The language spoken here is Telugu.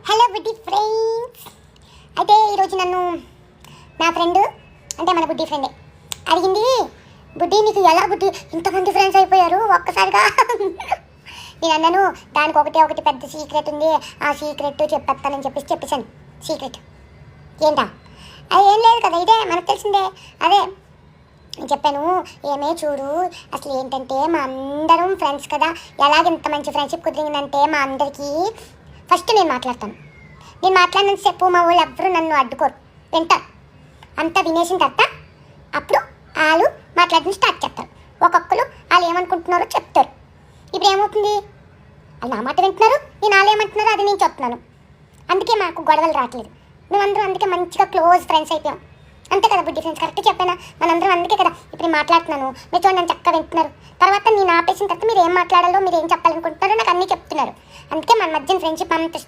హలో బుడ్డి ఫ్రెండ్స్. అయితే ఈరోజు నన్ను నా ఫ్రెండ్, అంటే మన బుడ్డి ఫ్రెండే అడిగింది, బుడ్డి నీకు ఎలా బుడ్డి ఇంతమంది ఫ్రెండ్స్ అయిపోయారు ఒక్కసారిగా? నేను అన్నాను, దానికి ఒకటి పెద్ద సీక్రెట్ ఉంది, ఆ సీక్రెట్ చెప్పేస్తానని చెప్పేసాను. సీక్రెట్ ఏంటా? అది ఏం లేదు కదా, ఇదే మనకు తెలిసిందే. అదే చెప్పాను, ఏమే చూడు, అసలు ఏంటంటే మా అందరం ఫ్రెండ్స్ కదా, ఎలాగ ఇంత మంచి ఫ్రెండ్షిప్ కుదిరిందంటే మా అందరికీ ఫస్ట్ నేను మాట్లాడినంతసేపు మా వాళ్ళు ఎవ్వరూ నన్ను అడ్డుకోరు, వింటారు. అంతా వినేసిన తర్వాత అప్పుడు వాళ్ళు మాట్లాడడం స్టార్ట్ చేస్తారు. ఒక్కొక్కరు వాళ్ళు ఏమనుకుంటున్నారో చెప్తారు. ఇప్పుడు ఏమవుతుంది, వాళ్ళు నా మాట వింటున్నారు, నేను వాళ్ళు ఏమంటున్నారో అది నేను చెప్తున్నాను. అందుకే మాకు గొడవలు రావట్లేదు. మేమందరం అందుకే మంచిగా క్లోజ్ ఫ్రెండ్స్ అయిపోయాం. అంతే కదా బుడ్డి ఫ్రెండ్స్, కరెక్ట్ చెప్పానా? మనందరం అందుకే కదా ఇప్పుడు నేను మాట్లాడుతున్నాను, మీరు చూడండి నన్ను చక్కగా వింటున్నారు. తర్వాత నేను ఆపేసిన తర్వాత మీరు ఏం మాట్లాడాలో, మీరు ఏం చెప్పాలనుకుంటున్నారో నాకు అన్నీ చెప్తున్నారు. అందుకే మన మధ్యన ఫ్రెండ్షిప్ అంత